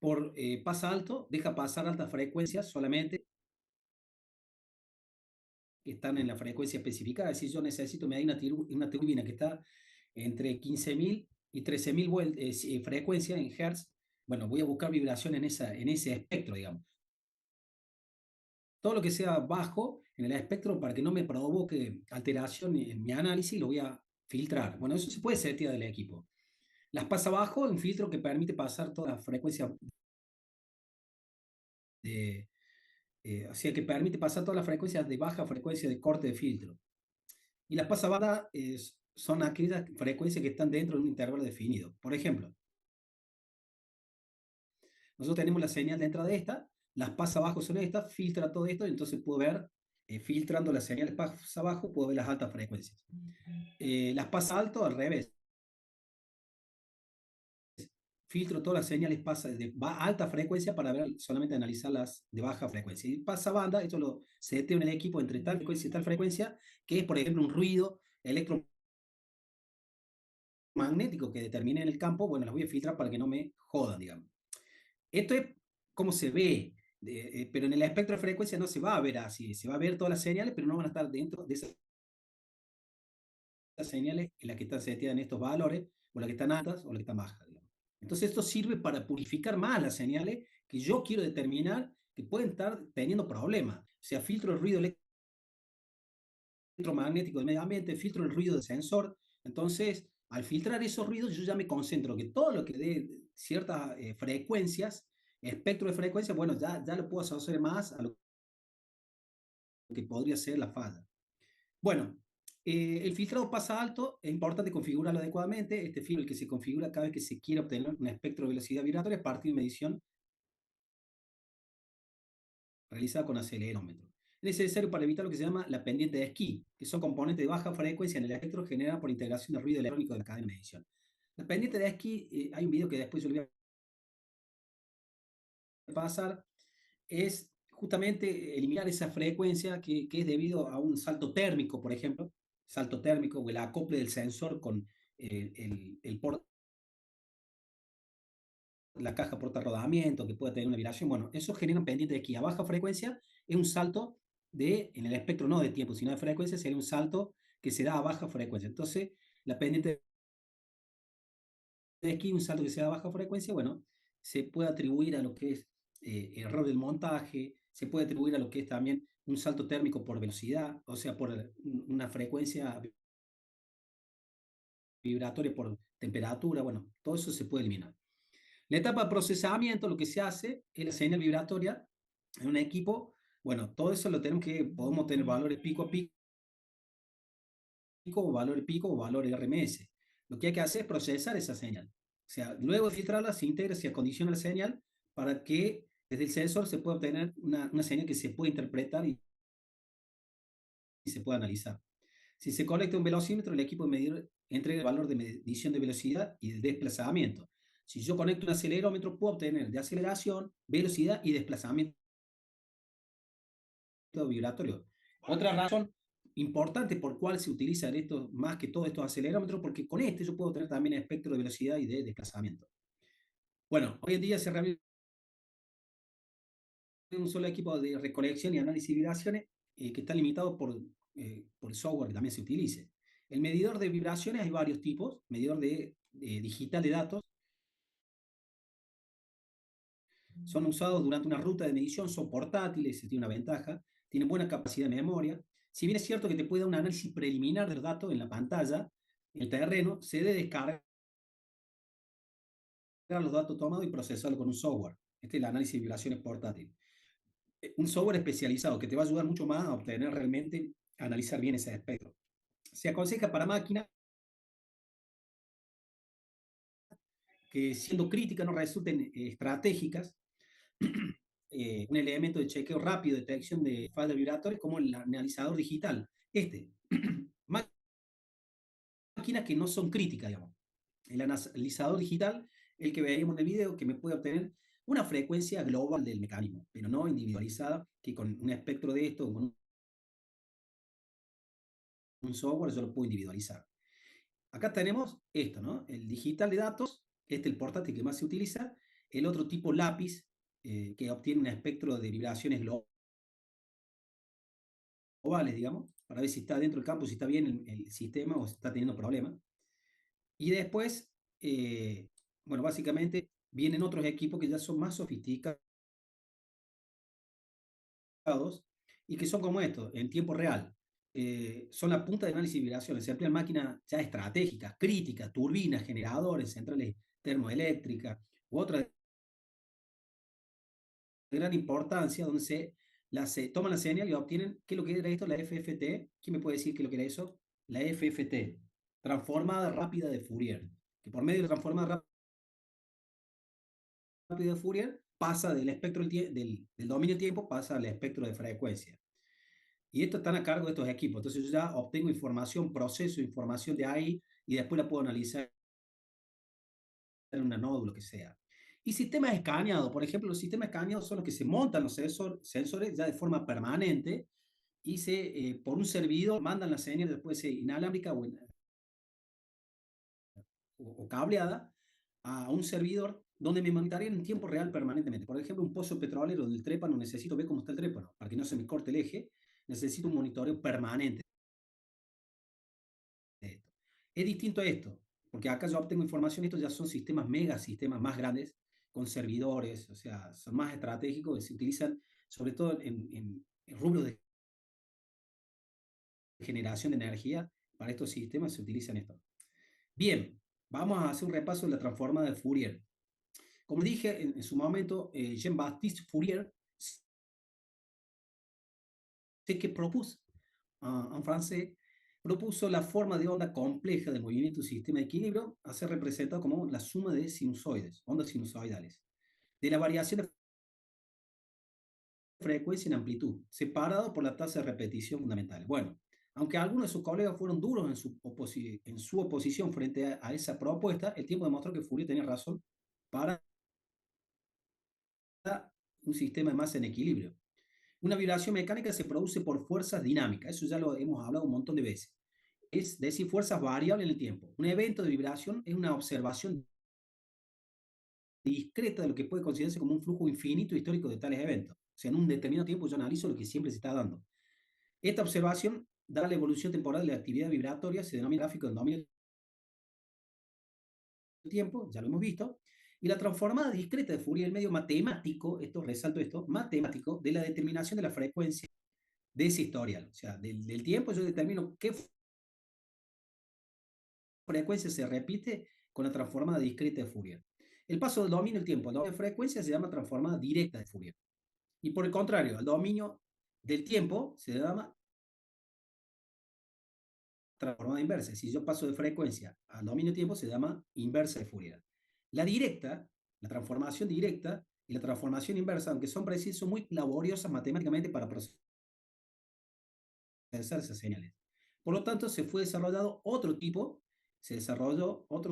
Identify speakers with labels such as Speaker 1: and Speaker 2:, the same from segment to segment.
Speaker 1: por pasa alto, deja pasar altas frecuencias solamente que están en la frecuencia especificada. Es decir, yo necesito medir una turbina que está entre 15.000 y 13.000 frecuencias en Hertz. Bueno, voy a buscar vibración en ese espectro, digamos. Todo lo que sea bajo en el espectro para que no me provoque alteración en mi análisis, lo voy a filtrar. Bueno, eso se puede setear del equipo. Las pasa abajo, un filtro que permite pasar toda la frecuencia de, o sea, que permite pasar todas las frecuencias de baja frecuencia de corte de filtro. Y las pasa baja son aquellas frecuencias que están dentro de un intervalo definido. Por ejemplo, nosotros tenemos la señal de entrada de esta, las pasa abajo son estas, filtra todo esto, y entonces puedo ver, filtrando las señales pasa abajo, puedo ver las altas frecuencias. Las pasa alto al revés. Filtro todas las señales pasa de alta frecuencia para ver, solamente analizar las de baja frecuencia. Y pasa banda, esto lo seteo en el equipo entre tal frecuencia y tal frecuencia, que es, por ejemplo, un ruido electromagnético que determine en el campo, bueno, las voy a filtrar para que no me jodan, digamos. Esto es como se ve, pero en el espectro de frecuencia no se va a ver así, se va a ver todas las señales, pero no van a estar dentro de esas señales en las que están seteadas en estos valores, o las que están altas o las que están bajas, digamos. Entonces esto sirve para purificar más las señales que yo quiero determinar que pueden estar teniendo problemas. O sea, filtro el ruido electromagnético del medio ambiente, filtro el ruido del sensor. Entonces, al filtrar esos ruidos, yo ya me concentro que todo lo que dé ciertas frecuencias, espectro de frecuencias, bueno, ya lo puedo asociar más a lo que podría ser la falla. Bueno, el filtrado pasa alto, es importante configurarlo adecuadamente. Este filtro el que se configura cada vez que se quiere obtener un espectro de velocidad vibratoria a partir de medición realizada con acelerómetro. Es necesario para evitar lo que se llama la pendiente de esquí, que son componentes de baja frecuencia en el espectro generadas por integración de ruido electrónico de la cadena de medición. La pendiente de esquí, hay un video que después yo le voy a pasar, es justamente eliminar esa frecuencia que es debido a un salto térmico, por ejemplo, salto térmico o el acople del sensor con el la caja porta rodamiento, que puede tener una vibración. Bueno, eso genera un pendiente de esquí. A baja frecuencia es un salto en el espectro no de tiempo, sino de frecuencia, sería un salto que se da a baja frecuencia. Entonces, la pendiente de esquí, un salto que se da a baja frecuencia, bueno, se puede atribuir a lo que es error del montaje, se puede atribuir a lo que es también un salto térmico por velocidad, o sea, por una frecuencia vibratoria por temperatura, bueno, todo eso se puede eliminar. La etapa de procesamiento, lo que se hace es la señal vibratoria en un equipo. Bueno, todo eso lo tenemos que, podemos tener valores pico a pico, o valores RMS. Lo que hay que hacer es procesar esa señal. O sea, luego de filtrarla, se integra, se acondiciona la señal para que desde el sensor se pueda obtener una señal que se pueda interpretar y se pueda analizar. Si se conecta un velocímetro, el equipo de medir entrega el valor de medición de velocidad y de desplazamiento. Si yo conecto un acelerómetro, puedo obtener de aceleración, velocidad y desplazamiento vibratorio. Otra razón importante por cuál se utilizan estos más que todos estos acelerómetros, porque con este yo puedo tener también espectro de velocidad y de desplazamiento. Bueno, hoy en día se realiza un solo equipo de recolección y análisis de vibraciones que está limitado por el software que también se utilice. El medidor de vibraciones hay varios tipos, medidor digital de datos, son usados durante una ruta de medición, son portátiles, tiene una ventaja, tienen buena capacidad de memoria. Si bien es cierto que te puede dar un análisis preliminar del dato en la pantalla, en el terreno, se debe descargar los datos tomados y procesarlos con un software. Este es el análisis de vibraciones portátil. Un software especializado que te va a ayudar mucho más a obtener realmente, a analizar bien ese espectro. Se aconseja para máquinas que siendo críticas no resulten estratégicas, un elemento de chequeo rápido, detección de fallas vibratorias, como el analizador digital. Máquinas que no son críticas, digamos. El analizador digital, el que veíamos en el video, que me puede obtener una frecuencia global del mecanismo, pero no individualizada, que con un espectro de esto, con un software, yo lo puedo individualizar. Acá tenemos esto, ¿no? El digital de datos, el portátil que más se utiliza, el otro tipo lápiz, que obtiene un espectro de vibraciones globales, digamos, para ver si está dentro del campo, si está bien el sistema o si está teniendo problemas. Y después, bueno, básicamente vienen otros equipos que ya son más sofisticados y que son como estos, en tiempo real. Son la punta de análisis de vibraciones. Se emplean máquinas ya estratégicas, críticas, turbinas, generadores, centrales termoeléctricas u otras de gran importancia, donde se toman la señal y obtienen, ¿qué es lo que era esto? La FFT. ¿Quién me puede decir qué es lo que era eso? La FFT, transformada rápida de Fourier, que por medio de transformada rápida de Fourier pasa del espectro del dominio tiempo, pasa al espectro de frecuencia. Y esto están a cargo de estos equipos. Entonces yo ya obtengo información, proceso información de ahí y después la puedo analizar en una nódula, lo que sea. Y sistemas escaneados, por ejemplo, los sistemas escaneados son los que se montan los sensores ya de forma permanente y por un servidor mandan la señal después inalámbrica o cableada a un servidor donde me monitorean en tiempo real permanentemente. Por ejemplo, un pozo petrolero del trépano, necesito ver cómo está el trépano para que no se me corte el eje, necesito un monitoreo permanente de esto. Es distinto a esto, porque acá yo obtengo información, estos ya son sistemas mega, sistemas más grandes, con servidores, o sea, son más estratégicos y se utilizan sobre todo en rubros de generación de energía. Para estos sistemas se utilizan esto. Bien, vamos a hacer un repaso de la transformada de Fourier. Como dije en su momento, Jean-Baptiste Fourier, ce que propuso en francés, propuso la forma de onda compleja del movimiento del sistema de equilibrio a ser representado como la suma de sinusoides, ondas sinusoidales, de la variación de frecuencia en amplitud, separado por la tasa de repetición fundamental. Bueno, aunque algunos de sus colegas fueron duros en su oposición frente a esa propuesta, el tiempo demostró que Fourier tenía razón para un sistema de masa en equilibrio. Una vibración mecánica se produce por fuerzas dinámicas, eso ya lo hemos hablado un montón de veces. Es decir, fuerzas variables en el tiempo. Un evento de vibración es una observación discreta de lo que puede considerarse como un flujo infinito histórico de tales eventos. O sea, en un determinado tiempo yo analizo lo que siempre se está dando. Esta observación da la evolución temporal de la actividad vibratoria, se denomina gráfico del dominio del tiempo, ya lo hemos visto, y la transformada discreta de Fourier, el medio matemático, esto resalto esto, matemático, de la determinación de la frecuencia de ese historial. O sea, del tiempo yo determino qué frecuencia se repite con la transformada discreta de Fourier. El paso del dominio del tiempo al dominio de frecuencia se llama transformada directa de Fourier. Y por el contrario, al dominio del tiempo se llama transformada inversa. Si yo paso de frecuencia al dominio del tiempo se llama inversa de Fourier. La directa, la transformación directa y la transformación inversa, aunque son precisas, son muy laboriosas matemáticamente para procesar esas señales. Por lo tanto, se desarrolló otro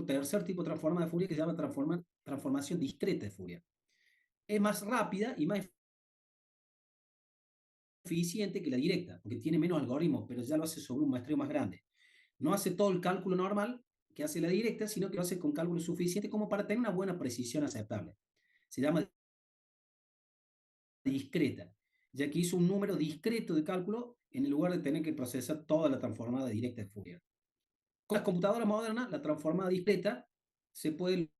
Speaker 1: tercer tipo de transformada de Fourier que se llama transformación discreta de Fourier. Es más rápida y más eficiente que la directa, porque tiene menos algoritmos, pero ya lo hace sobre un muestreo más grande. No hace todo el cálculo normal que hace la directa, sino que lo hace con cálculo suficiente como para tener una buena precisión aceptable. Se llama discreta, ya que hizo un número discreto de cálculo en el lugar de tener que procesar toda la transformada directa de Fourier. Con las computadoras modernas, la transformada discreta se puede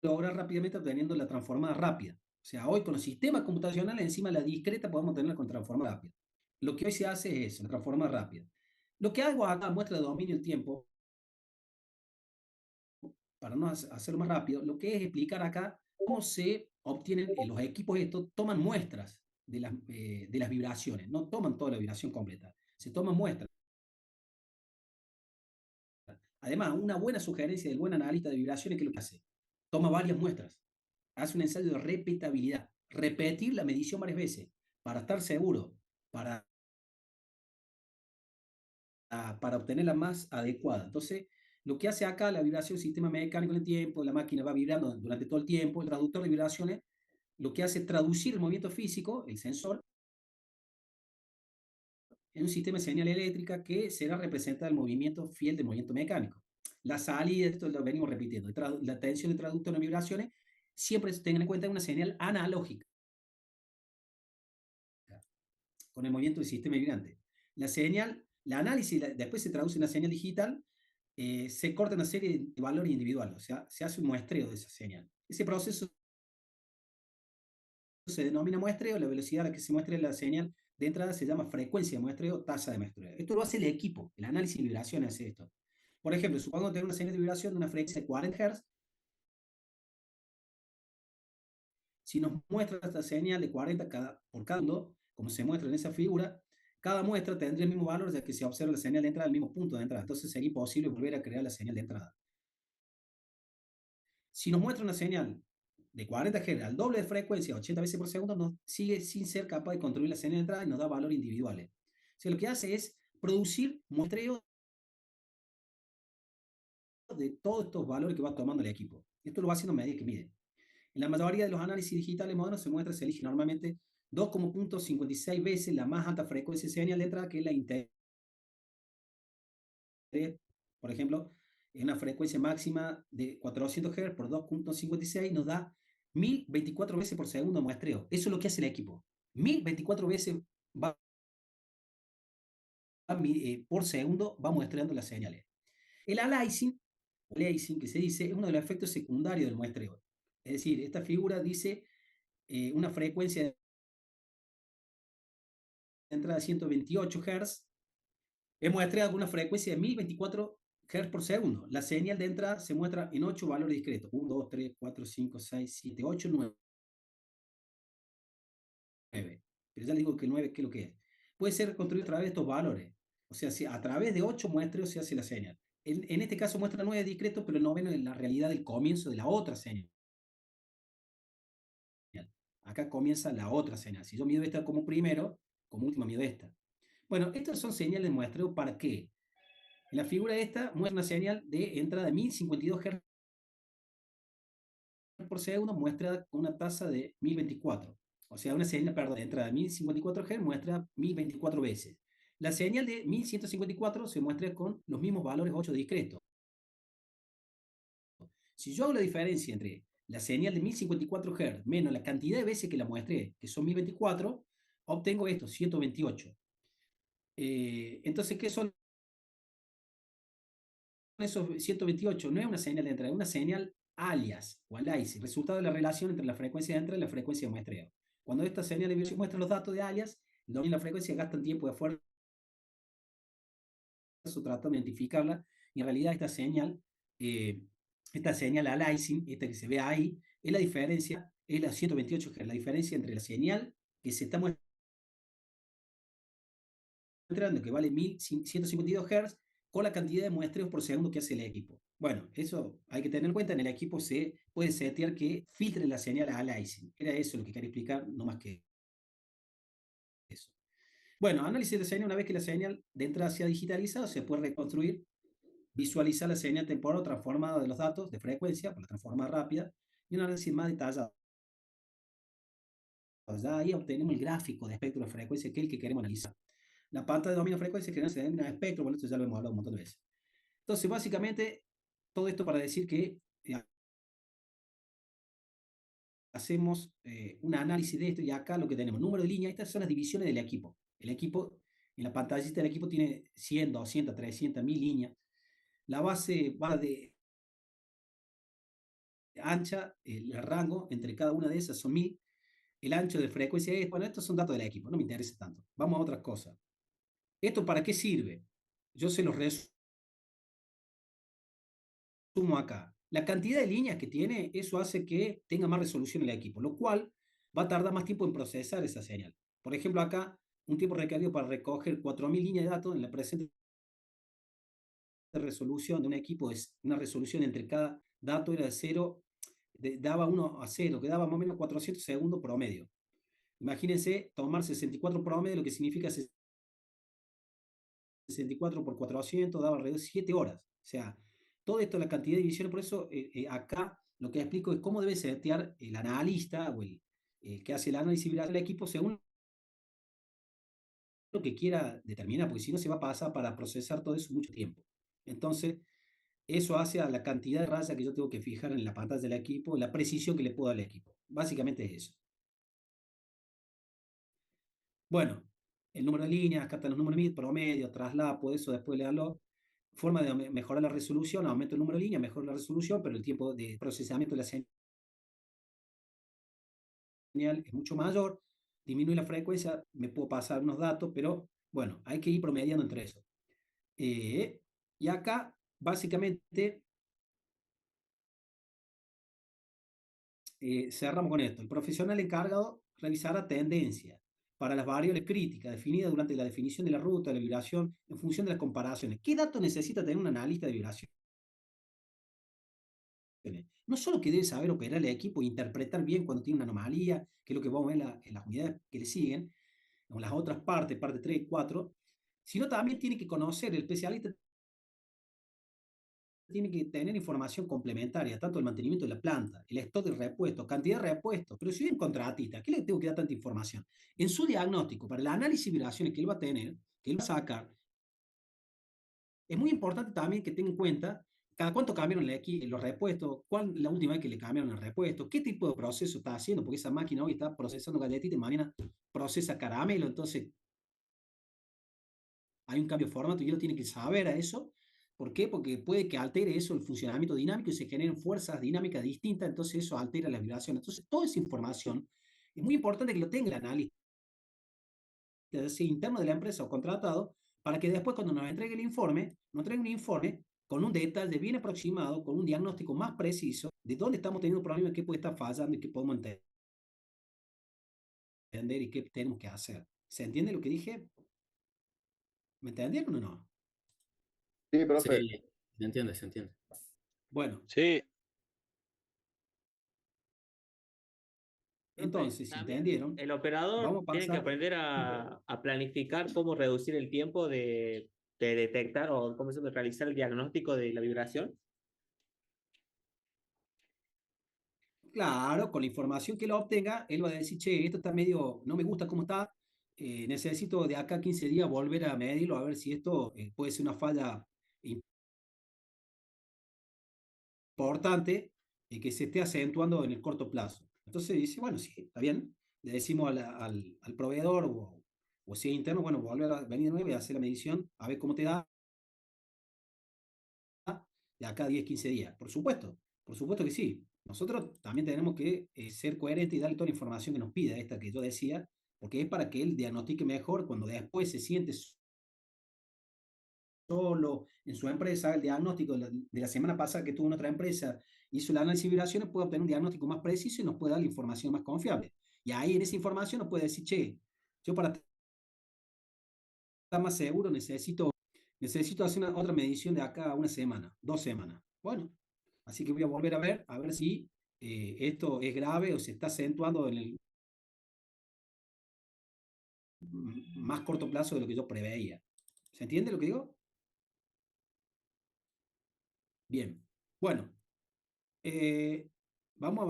Speaker 1: lograr rápidamente obteniendo la transformada rápida. O sea, hoy con los sistemas computacionales, encima de la discreta, podemos tenerla con transformada rápida. Lo que hoy se hace es eso, la transformada rápida. Lo que hago acá, muestra de dominio del tiempo, para no hacerlo más rápido, lo que es explicar acá cómo se obtienen los equipos estos, toman muestras de las vibraciones, no toman toda la vibración completa, se toman muestras. Además, una buena sugerencia del buen analista de vibraciones, ¿qué es lo que hace? Toma varias muestras, hace un ensayo de repetibilidad, repetir la medición varias veces para estar seguro, para, para obtener la más adecuada. Entonces, lo que hace acá la vibración, sistema mecánico en el tiempo, la máquina va vibrando durante todo el tiempo, el traductor de vibraciones lo que hace es traducir el movimiento físico, el sensor, en un sistema de señal eléctrica que será representar el movimiento fiel del movimiento mecánico. la salida, esto lo venimos repitiendo, la tensión de traducto en vibraciones, siempre tengan en cuenta una señal analógica con el movimiento del sistema vibrante. La señal, la análisis, después se traduce en una señal digital, se corta una serie de valores individuales, o sea, se hace un muestreo de esa señal. Ese proceso se denomina muestreo, la velocidad a la que se muestra la señal de entrada se llama frecuencia de muestreo, tasa de muestreo. Esto lo hace el equipo, el análisis de vibraciones hace esto. Por ejemplo, supongo que tengo una señal de vibración de una frecuencia de 40 Hz. Si nos muestra esta señal de 40 por cada uno, como se muestra en esa figura, cada muestra tendría el mismo valor ya que se observa la señal de entrada al mismo punto de entrada. Entonces sería imposible volver a crear la señal de entrada. Si nos muestra una señal de 40 Hz al doble de frecuencia, 80 veces por segundo, nos sigue sin ser capaz de construir la señal de entrada y nos da valores individuales. O sea, lo que hace es producir muestreos de todos estos valores que va tomando el equipo. Esto lo va haciendo a medida que mide. En la mayoría de los análisis digitales modernos se elige normalmente 2,56 veces la más alta frecuencia de señal de entrada, que es la interés. Por ejemplo, en una frecuencia máxima de 400 Hz por 2,56 nos da 1024 veces por segundo muestreo. Eso es lo que hace el equipo. 1024 veces va, por segundo va muestreando las señales. El aliasing, que se dice, es uno de los efectos secundarios del muestreo. Es decir, esta figura dice una frecuencia de entrada de 128 Hz es muestreada con una frecuencia de 1024 Hz por segundo. La señal de entrada se muestra en 8 valores discretos. 1, 2, 3, 4, 5, 6, 7, 8, 9. Pero ya les digo que el 9, ¿qué es lo que es? Puede ser construido a través de estos valores. O sea, si a través de 8 muestreos se hace la señal. En este caso muestra 9 discretos, pero el noveno es la realidad del comienzo de la otra señal. Acá comienza la otra señal. Si yo mido esta como primero, como última mido esta. Bueno, estas son señales de muestreo. ¿Para qué? En la figura esta muestra una señal de entrada de 1052 Hz por segundo, muestra una tasa de 1024. O sea, una señal, perdón, de entrada de 1054 Hz muestra 1024 veces. La señal de 1154 se muestra con los mismos valores 8 discretos. Si yo hago la diferencia entre la señal de 1054 Hz menos la cantidad de veces que la muestré, que son 1024, obtengo esto, 128. Entonces, ¿qué son esos 128? No es una señal de entrada, es una señal alias o alias, resultado de la relación entre la frecuencia de entrada y la frecuencia de muestreo. Cuando esta señal de vibración muestra los datos de alias, el dominio y la frecuencia gastan tiempo de esfuerzo tratando de identificarla, y en realidad eh, esta señal aliasing, esta que se ve ahí, es la diferencia, es la 128 Hz, la diferencia entre la señal que se está mostrando, que vale 1152 Hz, con la cantidad de muestreos por segundo que hace el equipo. Bueno, eso hay que tener en cuenta. En el equipo se puede setear que filtre la señal aliasing. Era eso lo que quería explicar, no más que eso. Bueno, análisis de señal. Una vez que la señal de entrada sea digitalizada, se puede reconstruir, visualizar la señal temporal transformada de los datos de frecuencia, por la transformada rápida, y un análisis más detallado. Ya ahí obtenemos el gráfico de espectro de frecuencia, que es el que queremos analizar. La pantalla de dominio de frecuencia que se da en el espectro, bueno, esto ya lo hemos hablado un montón de veces. Entonces, básicamente, todo esto para decir que hacemos un análisis de esto, y acá lo que tenemos, número de líneas, estas son las divisiones del equipo. El equipo, en la pantallita del equipo tiene 100, 200, 300, 1000 líneas. La base va de ancha, el rango entre cada una de esas son 1000. El ancho de frecuencia es, bueno, estos son datos del equipo, no me interesa tanto. Vamos a otras cosas. ¿Esto para qué sirve? Yo se los resumo acá. La cantidad de líneas que tiene, eso hace que tenga más resolución el equipo, lo cual va a tardar más tiempo en procesar esa señal. Por ejemplo, acá, un tiempo requerido para recoger 4000 líneas de datos en la presente resolución de un equipo es una resolución entre cada dato era de 0, daba 1 a 0, que daba más o menos 400 segundos promedio. Imagínense tomar 64 promedio, lo que significa 64 por 400, daba alrededor de 7 horas. O sea, todo esto, la cantidad de divisiones, por eso acá lo que explico es cómo debe setear el analista o el que hace el análisis del equipo según lo que quiera determinar, porque si no se va a pasar para procesar todo eso mucho tiempo. Entonces, Eso hace a la cantidad de rayas que yo tengo que fijar en la pantalla del equipo, la precisión que le puedo dar al equipo. Básicamente es eso. Bueno, el número de líneas, acá están los números de promedio, traslapo, eso después le darlo. Forma de mejorar la resolución, aumento el número de líneas, mejora la resolución, pero el tiempo de procesamiento de la señal es mucho mayor, disminuye la frecuencia, me puedo pasar unos datos, pero bueno, hay que ir promediando entre eso. Y acá, básicamente, cerramos con esto. El profesional encargado revisará tendencias para las variables críticas definidas durante la definición de la ruta de la vibración en función de las comparaciones. ¿Qué datos necesita tener un analista de vibración? No solo que debe saber operar el equipo e interpretar bien cuando tiene una anomalía, que es lo que vamos a ver en las unidades que le siguen, o las otras partes, parte 3 y 4, sino también tiene que conocer, el especialista tiene que tener información complementaria, tanto el mantenimiento de la planta, el stock de repuestos, cantidad de repuestos, pero si bien contratista, ¿qué le tengo que dar tanta información? En su diagnóstico, para el análisis de vibraciones que él va a tener, que él va a sacar, es muy importante también que tenga en cuenta cada cuánto cambiaron los repuestos, cuál la última vez que le cambiaron el repuesto, qué tipo de proceso está haciendo, porque esa máquina hoy está procesando galletitas y mañana procesa caramelo, entonces hay un cambio de formato y él tiene que saber a eso. ¿Por qué? Porque puede que altere eso el funcionamiento dinámico y se generen fuerzas dinámicas distintas, entonces eso altera la vibración. Entonces, toda esa información es muy importante que lo tenga el analista, ya sea interno de la empresa o contratado, para que después cuando nos entregue el informe, nos entregue un informe con un detalle bien aproximado, con un diagnóstico más preciso de dónde estamos teniendo problemas, qué puede estar fallando y qué podemos entender y qué tenemos que hacer. ¿Se entiende lo que dije? ¿Me entendieron o no?
Speaker 2: Sí, profe.
Speaker 3: Sí, se entiende, se entiende.
Speaker 1: Bueno,
Speaker 4: Sí,
Speaker 3: Profe,
Speaker 1: entonces, si
Speaker 3: también
Speaker 1: entendieron,
Speaker 3: el operador
Speaker 1: vamos a
Speaker 3: tiene que
Speaker 1: pasar.
Speaker 3: aprender a planificar cómo reducir el tiempo de detectar o cómo se llama, realizar el diagnóstico de la vibración.
Speaker 1: Claro, con la información que él obtenga, él va a decir, che, esto está medio, no me gusta cómo está, necesito de acá a 15 días volver a medirlo a ver si esto puede ser una falla importante y que se esté acentuando en el corto plazo. Entonces dice, bueno, sí, está bien, le decimos al proveedor o si es interno, bueno, volver a venir de nuevo y hacer la medición, a ver cómo te da de acá a 10, 15 días. Por supuesto que sí. Nosotros también tenemos que ser coherentes y darle toda la información que nos pida, esta que yo decía, porque es para que él diagnostique mejor cuando después se siente solo en su empresa, haga el diagnóstico de la semana pasada que tuvo en otra empresa, hizo el análisis de vibraciones, puede obtener un diagnóstico más preciso y nos puede dar la información más confiable. Y ahí en esa información nos puede decir, che, yo para estar más seguro necesito hacer otra medición de acá a una semana, 2 semanas. Bueno, así que voy a volver a ver si esto es grave o se está acentuando en el más corto plazo de lo que yo preveía. ¿Se entiende lo que digo? Bien. Bueno, eh, vamos a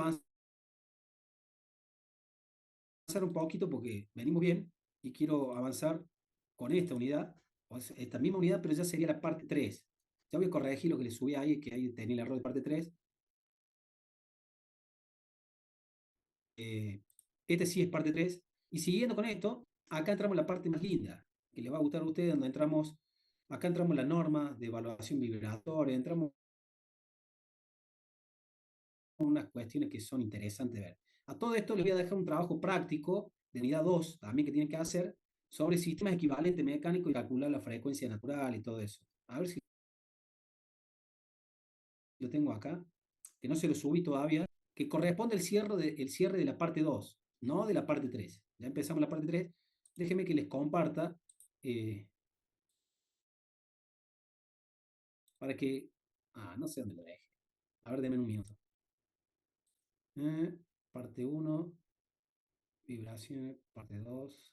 Speaker 1: avanzar un poquito porque venimos bien y quiero avanzar con esta unidad, o esta misma unidad, pero ya sería la parte 3. Ya voy a corregir lo que le subí ahí, que ahí tenía el error de parte 3. Eh, este sí es parte 3. Y siguiendo con esto, acá entramos en la parte más linda, que les va a gustar a ustedes, donde entramos, acá entramos en la norma de evaluación vibratoria, entramos en unas cuestiones que son interesantes de ver. A todo esto les voy a dejar un trabajo práctico de unidad 2, también que tienen que hacer, sobre sistemas equivalentes mecánicos y calcular la frecuencia natural y todo eso. A ver si lo tengo acá, que no se lo subí todavía, que corresponde el cierre de la parte 2, no de la parte 3. Ya empezamos la parte 3. Déjenme que les comparta eh, para que... Ah, no sé dónde lo dejé. A ver, denme un minuto. Parte 1, vibraciones, parte 2.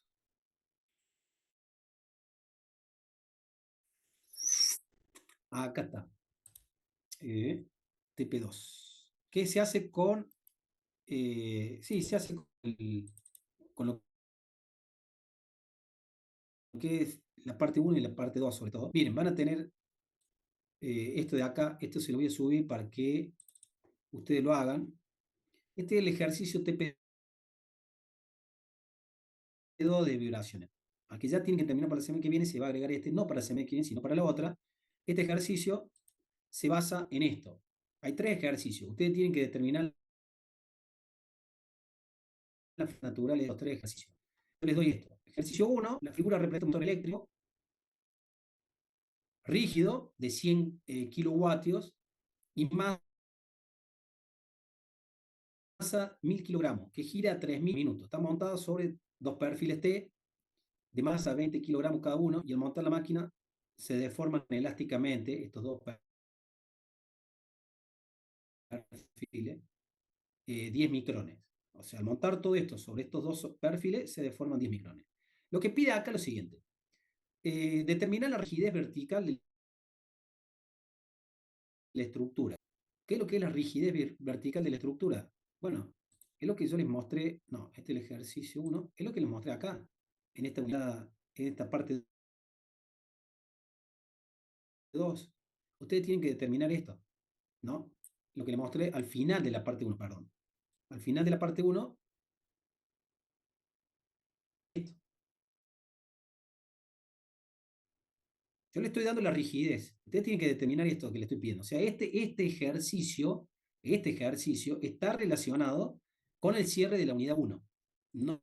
Speaker 1: Acá está. TP2. ¿Qué se hace con... sí, se hace con lo que es la parte 1 y la parte 2 sobre todo. Miren, van a tener esto de acá, esto se lo voy a subir para que ustedes lo hagan. Este es el ejercicio TP2 de vibraciones. Aquí ya tienen que terminar para la semana que viene, se va a agregar este, no para la semana que viene, sino para la otra. Este ejercicio se basa en esto. Hay 3 ejercicios. Ustedes tienen que determinar las naturales de los 3 ejercicios. Yo les doy esto. Ejercicio 1, la figura representa un motor eléctrico rígido de 100 kilovatios y masa 1000 kilogramos, que gira a 3000 minutos. Está montado sobre 2 perfiles T de masa 20 kilogramos cada uno, y al montar la máquina se deforman elásticamente estos 2 perfiles 10 micrones. O sea, al montar todo esto sobre estos 2 perfiles se deforman 10 micrones. Lo que pide acá es lo siguiente. Determinar la rigidez vertical de la estructura. ¿Qué es lo que es la rigidez vertical de la estructura? Bueno, es lo que yo les mostré, no, este es el ejercicio 1, es lo que les mostré acá, en esta unidad, en esta parte 2. Ustedes tienen que determinar esto, ¿no? Lo que les mostré al final de la parte 1, perdón. Al final de la parte 1, esto. Yo le estoy dando la rigidez. Ustedes tienen que determinar esto que le estoy pidiendo. O sea, este ejercicio está relacionado con el cierre de la unidad 1. No,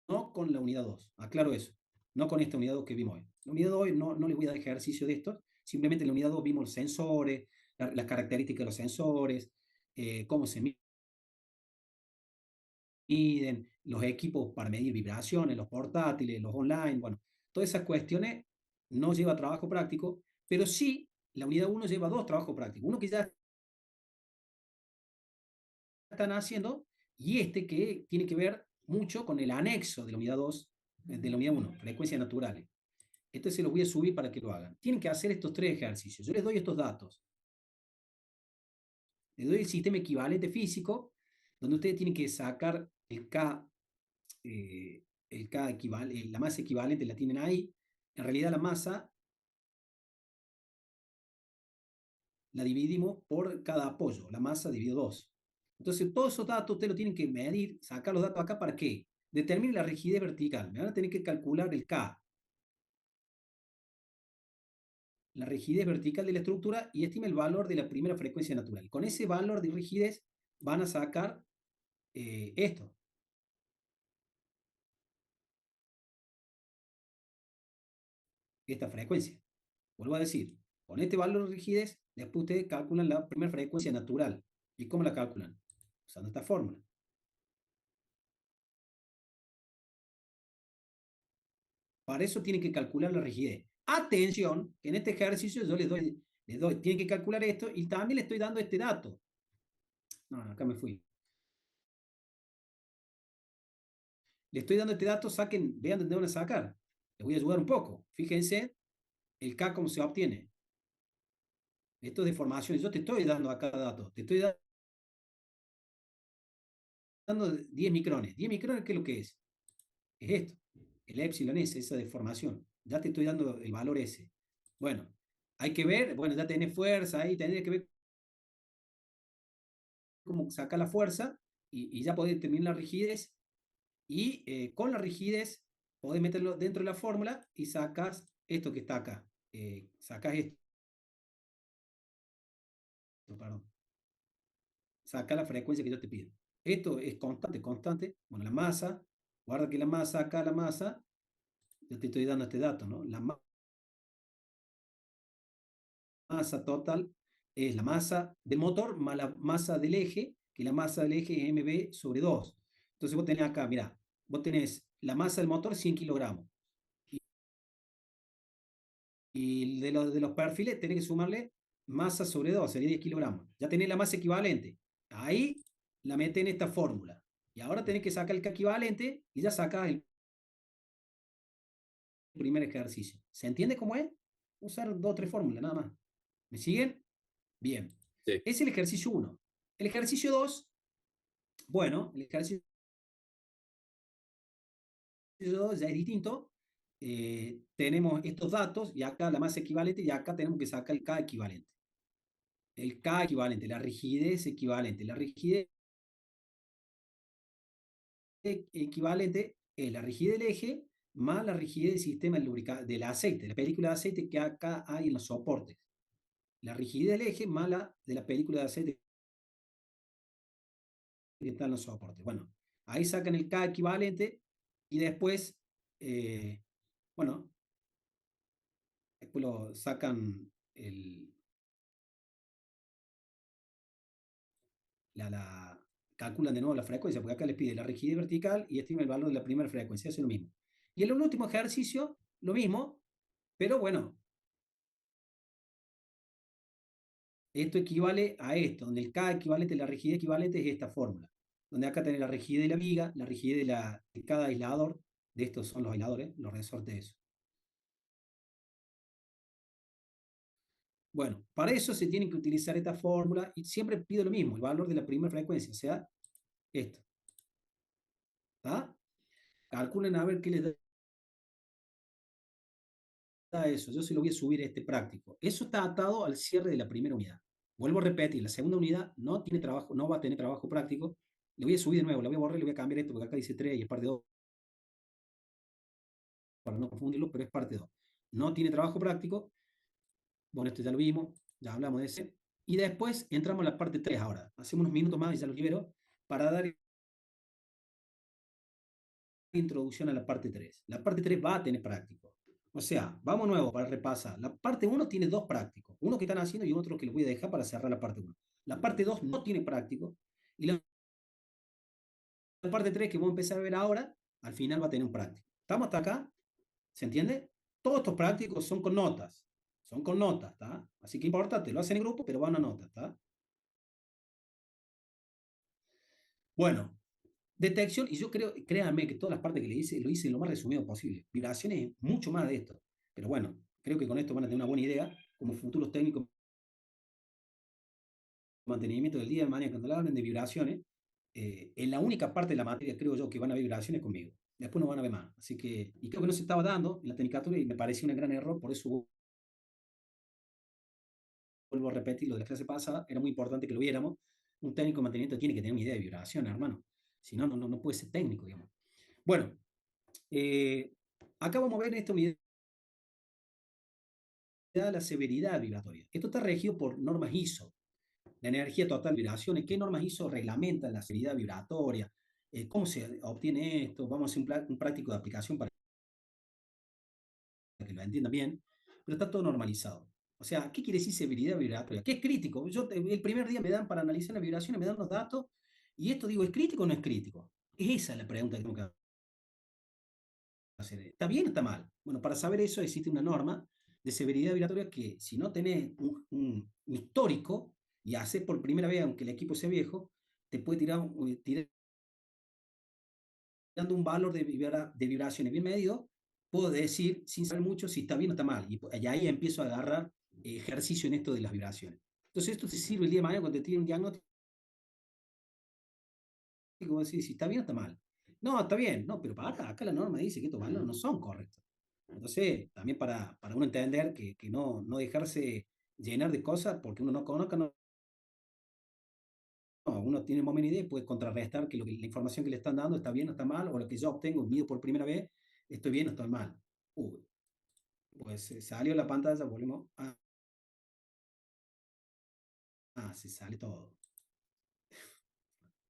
Speaker 1: no con la unidad 2. Aclaro eso. No con esta unidad 2 que vimos hoy. La unidad 2 no les voy a dar ejercicio de estos. Simplemente en la unidad 2 vimos los sensores, las características de los sensores, cómo se miden, los equipos para medir vibraciones, los portátiles, los online. Bueno, todas esas cuestiones no lleva trabajo práctico, pero sí la unidad 1 lleva 2 trabajos prácticos. Uno que ya están haciendo y este que tiene que ver mucho con el anexo de la unidad 2, de la unidad 1, frecuencias naturales. Este se los voy a subir para que lo hagan. Tienen que hacer estos 3 ejercicios. Yo les doy estos datos. Les doy el sistema equivalente físico, donde ustedes tienen que sacar el K, la masa equivalente la tienen ahí. En realidad la masa la dividimos por cada apoyo, la masa dividido 2. Entonces, todos esos datos ustedes lo tienen que medir, sacar los datos acá, ¿para qué? Determine la rigidez vertical. Me van a tener que calcular el K, la rigidez vertical de la estructura, y estime el valor de la primera frecuencia natural. Con ese valor de rigidez van a sacar esto. Esta frecuencia. Vuelvo a decir, con este valor de rigidez, después ustedes calculan la primera frecuencia natural. ¿Y cómo la calculan? Usando esta fórmula. Para eso tienen que calcular la rigidez. Atención, que en este ejercicio yo tienen que calcular esto y también le estoy dando este dato. No, acá me fui. Le estoy dando este dato, saquen, vean dónde van a sacar. Les voy a ayudar un poco. Fíjense el K cómo se obtiene. Esto es deformación. Yo te estoy dando acá datos. Te estoy dando 10 micrones. 10 micrones, ¿qué es lo que es? Es esto. El epsilon S, esa deformación. Ya te estoy dando el valor S. Bueno, hay que ver, bueno, ya tenés fuerza ahí, tenés que ver cómo sacar la fuerza y ya podés determinar la rigidez. Y con la rigidez podés meterlo dentro de la fórmula y sacas esto que está acá. Sacas esto, perdón. Saca la frecuencia que yo te pido. Esto es constante, constante. Bueno, la masa, guarda que la masa, acá la masa, yo te estoy dando este dato, ¿no? La masa total es la masa del motor más la masa del eje, que la masa del eje es mb sobre 2. Entonces vos tenés acá, mirá, vos tenés la masa del motor 100 kilogramos. Y de los perfiles tenés que sumarle masa sobre 2, sería 10 kilogramos. Ya tenés la masa equivalente. Ahí la metés en esta fórmula. Y ahora tenés que sacar el equivalente y ya sacás el primer ejercicio. ¿Se entiende cómo es? Usar 2 o 3 fórmulas, nada más. ¿Me siguen? Bien.
Speaker 3: Sí.
Speaker 1: Es el ejercicio 1. El ejercicio 2, bueno, el ejercicio 2 ya es distinto. tenemos estos datos y acá la masa equivalente y acá tenemos que sacar el K equivalente. El K equivalente, la rigidez equivalente. La rigidez equivalente es la rigidez del eje más la rigidez del sistema del aceite, la película de aceite que acá hay en los soportes. La rigidez del eje más la de la película de aceite que está en los soportes. Bueno, ahí sacan el K equivalente y después, bueno, después lo sacan calculan de nuevo la frecuencia, porque acá les pide la rigidez vertical y estima el valor de la primera frecuencia, hace lo mismo. Y en el último ejercicio, lo mismo, pero bueno, esto equivale a esto, donde el K equivalente, la rigidez equivalente es esta fórmula, donde acá tenés la rigidez de la viga, la rigidez de cada aislador, de estos son los aisladores, los resortes de eso. Bueno, para eso se tiene que utilizar esta fórmula y siempre pido lo mismo, el valor de la primera frecuencia, o sea, esto. ¿Está? Calculen a ver qué les da eso. Yo se lo voy a subir a este práctico. Eso está atado al cierre de la primera unidad. Vuelvo a repetir, la segunda unidad no tiene trabajo, no va a tener trabajo práctico. Le voy a subir de nuevo, la voy a borrar y le voy a cambiar esto, porque acá dice 3 y es parte 2, para no confundirlo, pero es parte 2. No tiene trabajo práctico. Bueno, esto ya lo vimos, ya hablamos de ese. Y después entramos a la parte 3 ahora. Hacemos unos minutos más y ya lo libero para dar introducción a la parte 3. La parte 3 va a tener práctico. O sea, vamos nuevo para repasar. La parte 1 tiene dos prácticos, uno que están haciendo y otro que les voy a dejar para cerrar la parte 1. La parte 2 no tiene práctico y la parte 3 que vamos a empezar a ver ahora, al final va a tener un práctico. ¿Estamos hasta acá? ¿Se entiende? Todos estos prácticos son con notas. Son con notas, ¿está? Así que importante, lo hacen en grupo, pero van a notas, ¿está? Bueno, detección, y yo creo, créanme que todas las partes que le hice, lo hice lo más resumido posible. Vibraciones, mucho más de esto. Pero bueno, creo que con esto van a tener una buena idea como futuros técnicos de mantenimiento del día de mañana, cuando hablen de vibraciones, en la única parte de la materia, creo yo, que van a ver vibraciones conmigo. Después no van a ver más. Así que, y creo que no se estaba dando en la tecnicatura y me pareció un gran error, por eso vuelvo a repetir lo de la clase pasada, era muy importante que lo viéramos. Un técnico de mantenimiento tiene que tener una idea de vibración, hermano. Si no, no puede ser técnico, digamos. Bueno, eh, acá vamos a ver esta unidad de la severidad vibratoria. Esto está regido por normas ISO, la energía total de vibraciones. ¿Qué normas ISO reglamentan la severidad vibratoria? ¿Cómo se obtiene esto? Vamos a hacer un práctico de aplicación para que lo entiendan bien, pero está todo normalizado. O sea, ¿qué quiere decir severidad vibratoria? ¿Qué es crítico? Yo, el primer día me dan para analizar las vibraciones, me dan los datos, y esto digo, ¿es crítico o no es crítico? Esa es la pregunta que tengo que hacer. ¿Está bien o está mal? Bueno, para saber eso existe una norma de severidad vibratoria que si no tenés un histórico y haces por primera vez, aunque el equipo sea viejo, te puede tirando un valor de vibraciones bien medido, puedo decir, sin saber mucho, si está bien o está mal. Y ahí empiezo a agarrar ejercicio en esto de las vibraciones. Entonces, esto te sirve el día de mañana cuando te tiene un diagnóstico, decir si está bien o está mal. No, está bien, no, pero acá la norma dice que estos valores no son correctos. Entonces, también para uno entender que no dejarse llenar de cosas porque uno no conozca, uno tiene más o menos idea y puede contrarrestar que, la información que le están dando está bien o está mal, o lo que yo obtengo, mido por primera vez, estoy bien o estoy mal. Pues salió la pantalla, volvemos. Se sale todo.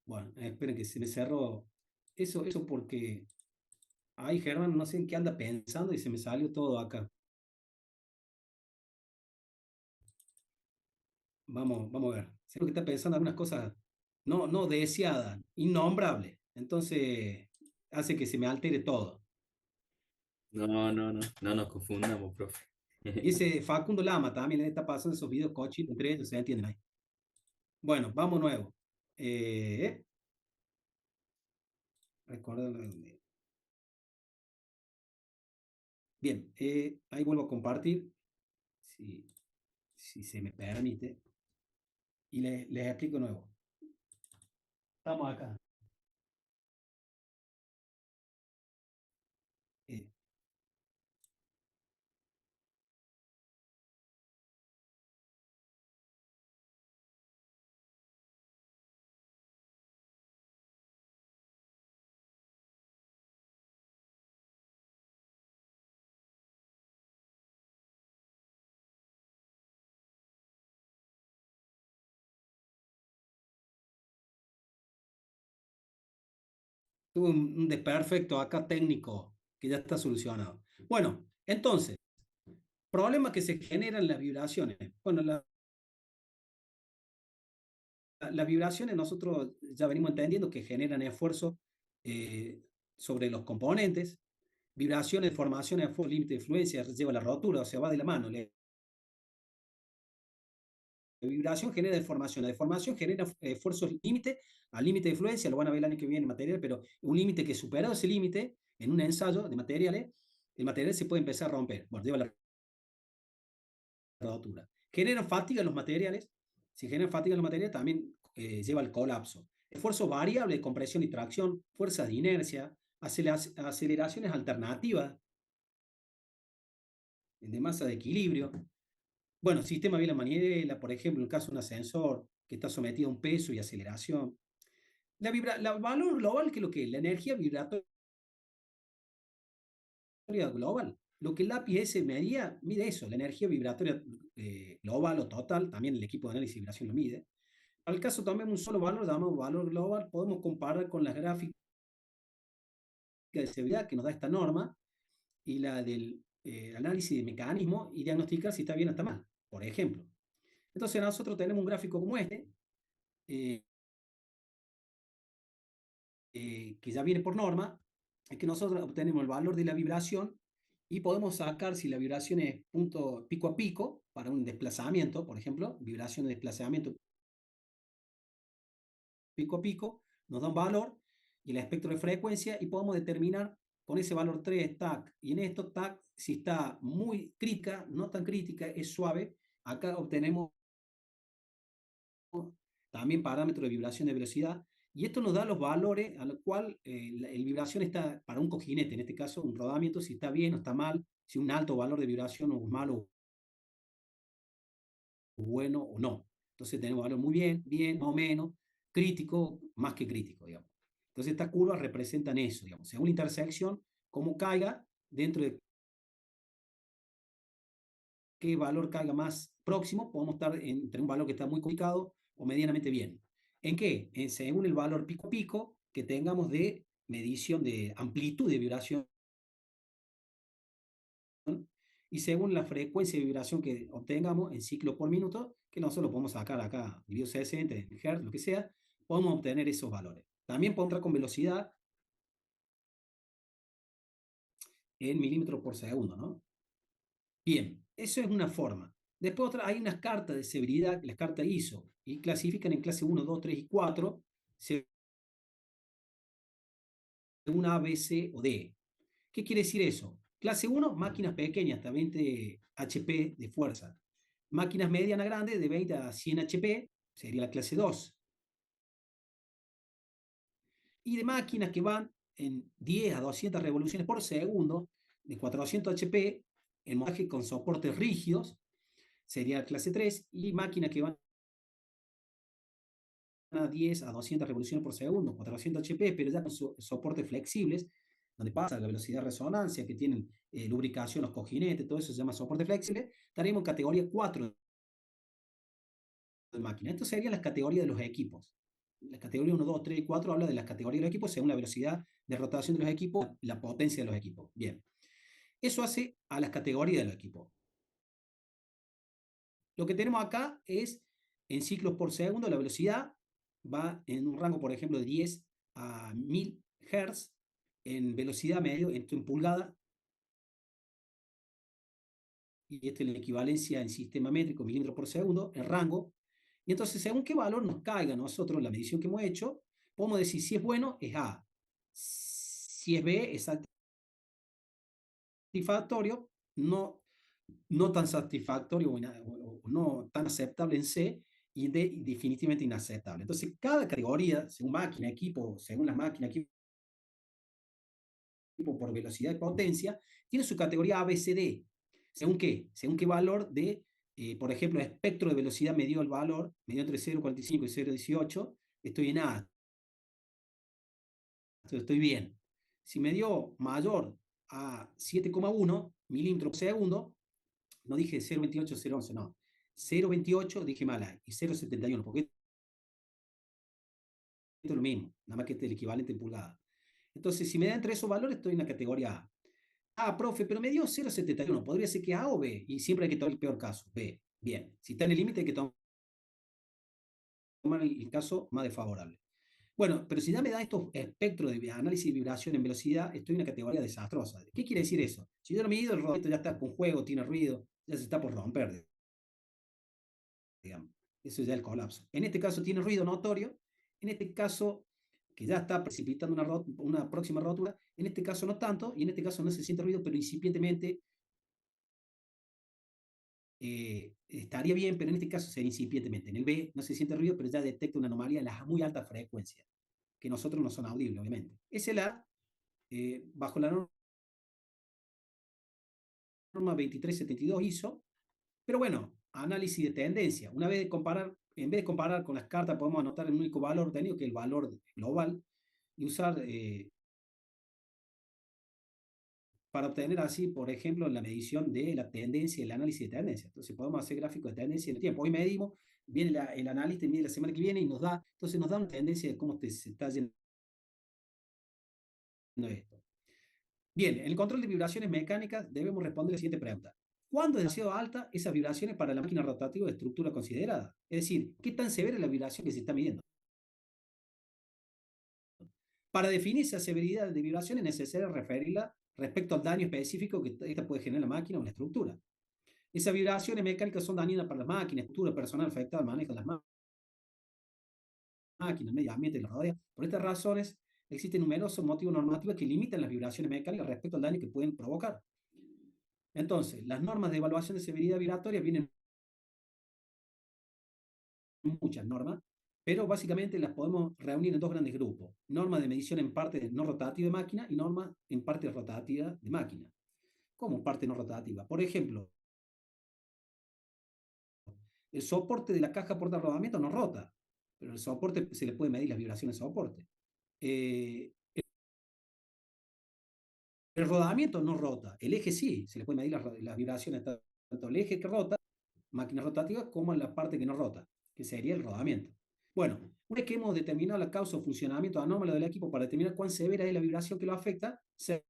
Speaker 1: Bueno, esperen que se me cerró. Eso porque, ay, Germán, no sé en qué anda pensando y se me salió todo acá. Vamos a ver. Seguro que está pensando algunas cosas no deseadas, innombrables. Entonces, hace que se me altere todo.
Speaker 4: No nos confundamos, profe.
Speaker 1: Y ese Facundo Lama también le está pasando esos videos cochinos entre ellos, se entienden ahí. Bueno, vamos nuevo. Recuerda. Bien, ahí vuelvo a compartir, si se me permite, y les explico de nuevo. Estamos acá. Tuve un desperfecto acá técnico que ya está solucionado. Bueno, entonces, problemas que se generan las vibraciones. Bueno, las vibraciones nosotros ya venimos entendiendo que generan esfuerzo eh, sobre los componentes. Vibraciones, formación, esfuerzo, límite de fluencia, lleva a la rotura, o sea, va de la mano. La vibración genera deformación, la deformación genera esfuerzos límite, al límite de fluencia, lo van a ver el año que viene en material, pero un límite que superado ese límite, en un ensayo de materiales, el material se puede empezar a romper, bueno, lleva a la rotura. Generan fatiga en los materiales, si generan fatiga en los materiales también lleva al colapso. Esfuerzo variable de compresión y tracción, fuerzas de inercia, aceleraciones alternativas de masa de equilibrio. Bueno, sistema Biela-Maniela, por ejemplo, en el caso de un ascensor que está sometido a un peso y aceleración. La valor global, que es lo que es? La energía vibratoria global. Lo que el APS mide eso, la energía vibratoria global o total, también el equipo de análisis de vibración lo mide. Al caso también un solo valor, llamado valor global, podemos comparar con las gráficas de severidad que nos da esta norma y la del análisis de mecanismo y diagnosticar si está bien o está mal, por ejemplo. Entonces nosotros tenemos un gráfico como este, eh, que ya viene por norma, es que nosotros obtenemos el valor de la vibración y podemos sacar si la vibración es punto pico a pico para un desplazamiento, por ejemplo, vibración de desplazamiento pico a pico, nos da un valor y el espectro de frecuencia y podemos determinar con ese valor 3 TAC y en esto TAC si está muy crítica, no tan crítica, es suave, acá obtenemos también parámetro de vibración de velocidad, y esto nos da los valores a los cuales el vibración está para un cojinete, en este caso un rodamiento, si está bien o está mal, si un alto valor de vibración o malo o bueno o no. Entonces tenemos valor muy bien, bien, más o menos, crítico, más que crítico, digamos. Entonces estas curvas representan eso, digamos, según la intersección, cómo caiga, dentro de qué valor caiga más próximo, podemos estar entre un valor que está muy complicado o medianamente bien. ¿En qué? Según el valor pico a pico que tengamos de medición de amplitud de vibración y según la frecuencia de vibración que obtengamos en ciclo por minuto, que nosotros lo podemos sacar acá, dividido 60, en Hz, lo que sea, podemos obtener esos valores. También podemos entrar con velocidad en milímetros por segundo, ¿no? Bien, eso es una forma. Después hay unas cartas de severidad, las cartas ISO, y clasifican en clase 1, 2, 3 y 4, según A, B, C o D. ¿Qué quiere decir eso? Clase 1, máquinas pequeñas, hasta 20 HP de fuerza. Máquinas medianas grandes, de 20 a 100 HP, sería la clase 2. Y de máquinas que van en 10 a 200 revoluciones por segundo, de 400 HP, en montaje con soportes rígidos, sería la clase 3, y máquinas que van a 10 a 200 revoluciones por segundo, 400 HP, pero ya con soportes flexibles, donde pasa la velocidad de resonancia, que tienen lubricación, los cojinetes, todo eso se llama soporte flexible, estaríamos en categoría 4 de máquina. Esto serían las categorías de los equipos. La categoría 1, 2, 3 y 4 habla de las categorías de los equipos según la velocidad de rotación de los equipos, la potencia de los equipos. Bien, eso hace a las categorías de los equipos. Lo que tenemos acá es en ciclos por segundo, la velocidad va en un rango, por ejemplo, de 10 a 1000 Hz, en velocidad medio, esto en pulgada, y esta es la equivalencia en sistema métrico, milímetros por segundo, el rango. Y entonces, según qué valor nos caiga a nosotros la medición que hemos hecho, podemos decir si es bueno, es A. Si es B, es satisfactorio, no tan satisfactorio o no tan aceptable en C, y definitivamente inaceptable. Entonces, cada categoría, según máquina, equipo, según las máquinas, equipo por velocidad y potencia, tiene su categoría A, B, C, D. ¿Según qué? Según qué valor de, por ejemplo, espectro de velocidad me dio el valor, me dio entre 0,45 y 0,18, estoy en A, estoy bien. Si me dio mayor a 7,1 milímetros por segundo, no dije 0,28, 0,11, no. 0,28 dije mala y 0,71, porque esto es lo mismo, nada más que este es el equivalente en pulgadas. Entonces, si me da entre esos valores, estoy en la categoría A. Ah, profe, pero me dio 0,71. Podría ser que A o B, y siempre hay que tomar el peor caso. B. Bien. Si está en el límite, hay que tomar el caso más desfavorable. Bueno, pero si ya me da estos espectros de análisis de vibración en velocidad, estoy en una categoría desastrosa. ¿Qué quiere decir eso? Si yo lo mido, el rodito ya está con juego, tiene ruido, ya se está por romper, digamos. Eso ya es el colapso. En este caso tiene ruido notorio, en este caso que ya está precipitando una próxima rotura, en este caso no tanto, y en este caso no se siente ruido, pero incipientemente estaría bien, pero en este caso sería incipientemente. En el B no se siente ruido, pero ya detecta una anomalía en las muy altas frecuencias, que nosotros no son audibles, obviamente. Esa es la, bajo la norma 2372 ISO, pero bueno, análisis de tendencia. Una vez de comparar, en vez de comparar con las cartas, podemos anotar el único valor obtenido, que es el valor global, y usar para obtener así, por ejemplo, la medición de la tendencia, el análisis de tendencia. Entonces podemos hacer gráficos de tendencia en el tiempo. Hoy medimos, viene el analista, mide la semana que viene y entonces nos da una tendencia de cómo se está yendo esto. Bien, en el control de vibraciones mecánicas debemos responder la siguiente pregunta. ¿Cuándo es demasiado alta esas vibraciones para la máquina rotativa de estructura considerada? Es decir, ¿qué tan severa es la vibración que se está midiendo? Para definir esa severidad de vibración es necesario referirla respecto al daño específico que esta puede generar en la máquina o en la estructura. Esas vibraciones mecánicas son dañinas para las máquinas, estructura personal afectada al manejo de las máquinas, el medio ambiente que los rodea. Por estas razones, existen numerosos motivos normativos que limitan las vibraciones mecánicas respecto al daño que pueden provocar. Entonces, las normas de evaluación de severidad vibratoria vienen muchas normas, pero básicamente las podemos reunir en dos grandes grupos. Normas de medición en parte no rotativa de máquina y normas en parte rotativa de máquina. ¿Cómo parte no rotativa? Por ejemplo, el soporte de la caja porta rodamiento no rota, pero el soporte se le puede medir las vibraciones de soporte. Eh, el rodamiento no rota, el eje sí, se le puede medir las vibraciones tanto el eje que rota, máquina rotativa, como en la parte que no rota, que sería el rodamiento. Bueno, una vez que hemos determinado la causa o funcionamiento anómalo del equipo para determinar cuán severa es la vibración que lo afecta, se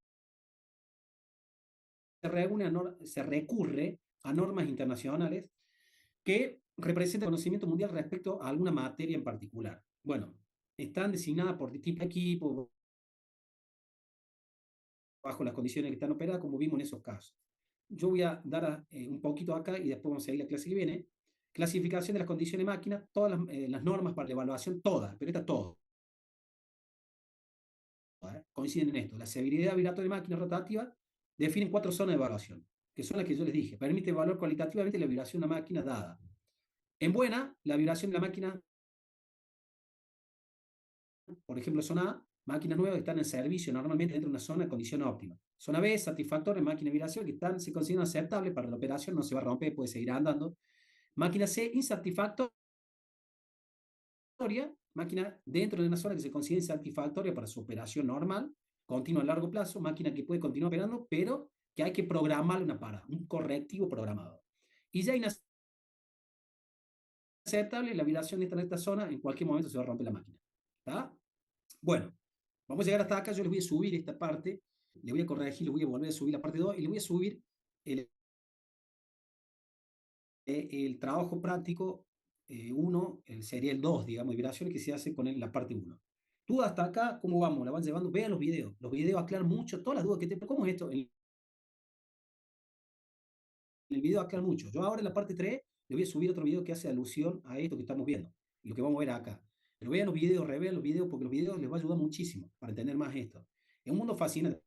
Speaker 1: recurre a normas internacionales que representan conocimiento mundial respecto a alguna materia en particular. Bueno, están designadas por tipo de equipo, bajo las condiciones que están operadas, como vimos en esos casos. Yo voy a dar un poquito acá y después vamos a seguir la clase que viene. Clasificación de las condiciones de máquina, todas las normas para la evaluación, todas, pero está todo. Coinciden en esto. La severidad vibratoria de máquina rotativa definen 4 zonas de evaluación, que son las que yo les dije. Permite evaluar cualitativamente la vibración de una máquina dada. En buena, la vibración de la máquina, por ejemplo, zona A, máquinas nuevas que están en servicio normalmente dentro de una zona de condición óptima. Zona B, satisfactoria, máquina de vibración que se consideran aceptables para la operación, no se va a romper, puede seguir andando. Máquina C, insatisfactoria, máquina dentro de una zona que se considera insatisfactoria para su operación normal, continua a largo plazo, máquina que puede continuar operando, pero que hay que programar una parada, un correctivo programado. Y ya inaceptable, la vibración está en esta zona, en cualquier momento se va a romper la máquina. ¿Está? Bueno, vamos a llegar hasta acá, yo les voy a subir esta parte, le voy a corregir, le voy a volver a subir la parte 2 y le voy a subir el trabajo práctico 1, sería el 2, digamos, vibraciones que se hace con la parte 1. Tú hasta acá, ¿cómo vamos? ¿La van llevando? Vean los videos. Los videos aclaran mucho todas las dudas que te... ¿Cómo es esto? El video aclara mucho. Yo ahora en la parte 3 le voy a subir otro video que hace alusión a esto que estamos viendo y lo que vamos a ver acá. Pero vean los videos, revean los videos, porque los videos les va a ayudar muchísimo para entender más esto. Es un mundo fascinante,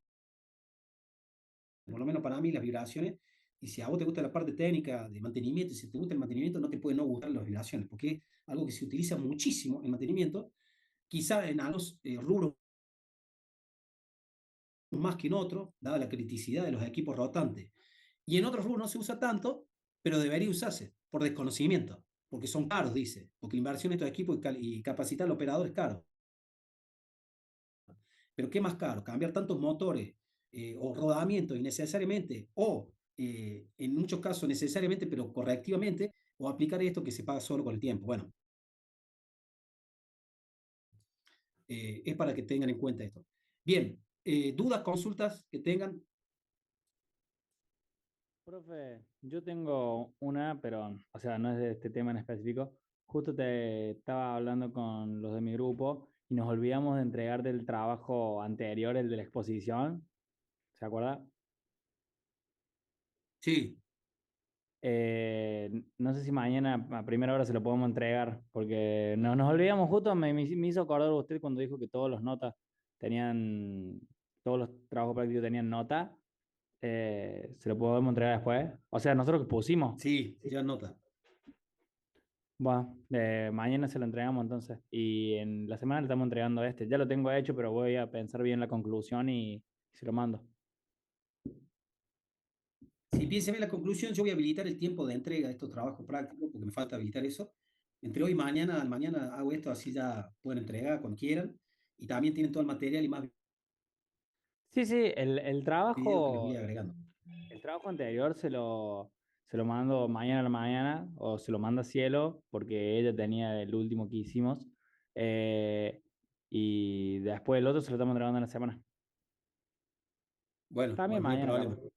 Speaker 1: por lo menos para mí, las vibraciones. Y si a vos te gusta la parte técnica de mantenimiento, y si te gusta el mantenimiento, no te puede no gustar las vibraciones, porque es algo que se utiliza muchísimo en mantenimiento, quizá en algunos rubros más que en otros, dada la criticidad de los equipos rotantes. Y en otros rubros no se usa tanto, pero debería usarse por desconocimiento, porque son caros, dice, porque la inversión en estos equipos y capacitar al operador es caro. Pero ¿qué más caro? Cambiar tantos motores o rodamientos innecesariamente, o en muchos casos necesariamente, pero correctivamente, o aplicar esto que se paga solo con el tiempo. Bueno, es para que tengan en cuenta esto. Bien, dudas, consultas que tengan.
Speaker 4: Profe, yo tengo una, pero, o sea, no es de este tema en específico. Justo te estaba hablando con los de mi grupo y nos olvidamos de entregar del trabajo anterior, el de la exposición. ¿Se acuerda?
Speaker 1: Sí,
Speaker 4: No sé si mañana a primera hora se lo podemos entregar, porque nos olvidamos justo, me hizo acordar usted cuando dijo que todos los notas tenían, todos los trabajos prácticos tenían nota. Se lo podemos entregar después. O sea, nosotros que pusimos.
Speaker 1: sí, ya nota.
Speaker 4: Bueno, mañana se lo entregamos entonces. Y en la semana le estamos entregando este. Ya lo tengo hecho, pero voy a pensar bien la conclusión y se lo mando.
Speaker 1: Si piensen en la conclusión, yo voy a habilitar el tiempo de entrega de estos trabajos prácticos, porque me falta habilitar eso. Entre hoy y mañana, al mañana hago esto, así ya pueden entregar cuando quieran. Y también tienen todo el material y más
Speaker 4: Sí, sí,
Speaker 1: videos que les voy agregando.
Speaker 4: el trabajo anterior se lo mando mañana a la mañana o se lo manda Cielo porque ella tenía el último que hicimos. Eh, y después el otro se lo estamos entregando en la semana.
Speaker 1: Bueno,
Speaker 4: También
Speaker 1: bueno, no hay
Speaker 4: mañana,
Speaker 1: problema.
Speaker 4: capaz.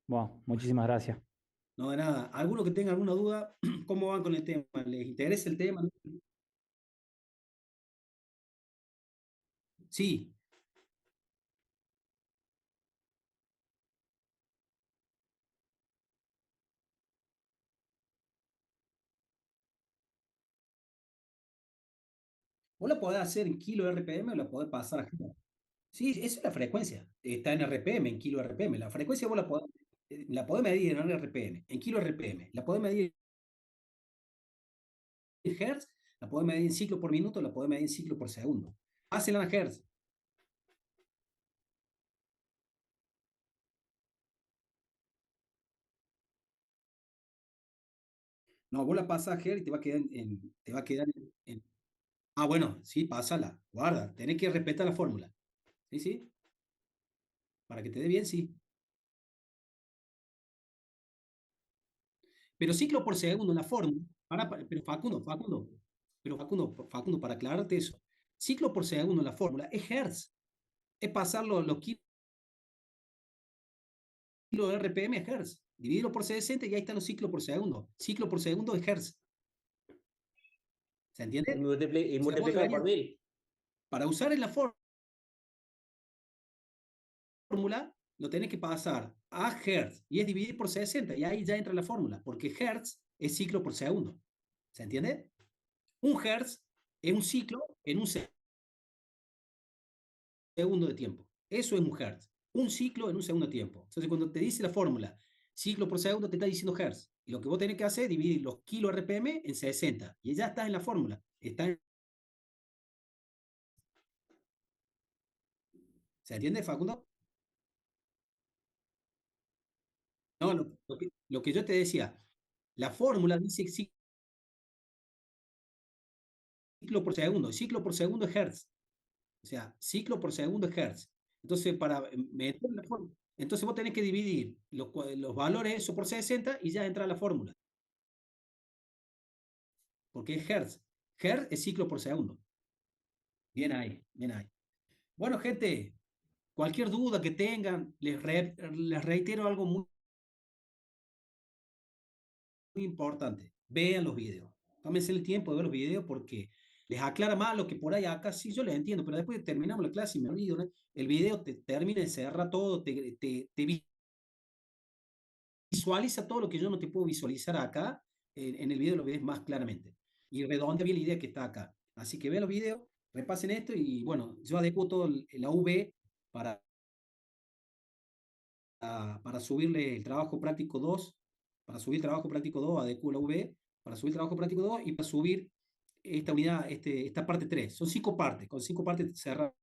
Speaker 4: Bueno, muchísimas gracias.
Speaker 1: No, de nada. ¿Alguno que tenga alguna duda? ¿Cómo van con el tema? ¿Les interesa el tema? Sí. Vos la podés hacer en kilo RPM o la podés pasar a... Sí, esa es la frecuencia. Está en RPM, en kilo RPM. La frecuencia vos la podés medir en RPM, en kilo RPM. La podés medir en Hertz, la podés medir en ciclo por minuto, la podés medir en ciclo por segundo. Hácela en Hertz. No, vos la pasás a Hertz y te va a quedar te va a quedar Ah, bueno, sí, pásala. Guarda, tenés que respetar la fórmula. ¿Sí, sí? Para que te dé bien, sí. Pero ciclo por segundo en la fórmula, pero Facundo, para aclararte eso, ciclo por segundo en la fórmula es Hertz, es pasar los kilos de RPM a Hertz, dividirlo por 60 y ahí están los ciclos por segundo. Ciclo por segundo es Hertz, ¿se entiende?
Speaker 3: Y
Speaker 1: O sea, vos
Speaker 3: multiplicado por
Speaker 1: deberías,
Speaker 3: 1000.
Speaker 1: para usar en la fórmula, lo tenés que pasar a Hertz y es dividir por 60 y ahí ya entra la fórmula, porque Hertz es ciclo por segundo, ¿se entiende? Un Hertz es un ciclo en un segundo de tiempo. Eso es un hertz. Un ciclo en un segundo de tiempo. Entonces, cuando te dice la fórmula ciclo por segundo, te está diciendo hertz. Y lo que vos tenés que hacer es dividir los kilos RPM en 60. Y ya estás en la fórmula. ¿Se entiende, Facundo? No, lo que yo te decía, la fórmula dice ciclo por segundo. Ciclo por segundo es hertz. O sea, ciclo por segundo es hertz. Entonces, para meter la fórmula, entonces vos tenés que dividir los valores eso por 60 y ya entra la fórmula. Porque es hertz. Hertz es ciclo por segundo. Bien ahí, bien ahí. Bueno, gente, cualquier duda que tengan, les reitero algo muy importante. Vean los videos. Tómense el tiempo de ver los videos porque les aclara más lo que por ahí acá sí yo les entiendo, pero después terminamos la clase y me olvido, ¿no? El video te termina de cerrar todo, te visualiza todo lo que yo no te puedo visualizar acá, en el video lo ves más claramente. Y redondea bien la idea que está acá. Así que vean los videos, repasen esto y bueno, yo adecuo todo la V para para subirle el trabajo práctico 2 para subir el trabajo práctico 2 adecuo la V, para subir el trabajo práctico 2 y para subir esta unidad, esta parte 3. Son 5 partes, con 5 partes cerramos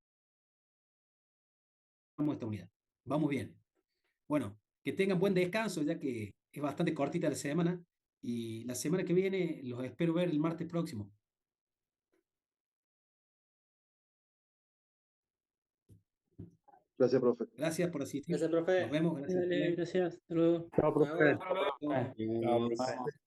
Speaker 1: esta unidad. Vamos bien. Bueno, que tengan buen descanso, ya que es bastante cortita la semana y la semana que viene los espero ver el martes próximo.
Speaker 2: Gracias, profe.
Speaker 1: Gracias por asistir.
Speaker 3: Gracias,
Speaker 1: Nos
Speaker 3: profe.
Speaker 1: vemos. Gracias.
Speaker 5: Dale, gracias. Hasta luego.
Speaker 4: Chao,
Speaker 3: Nos
Speaker 4: profe.
Speaker 3: vemos.
Speaker 4: Chao, profe.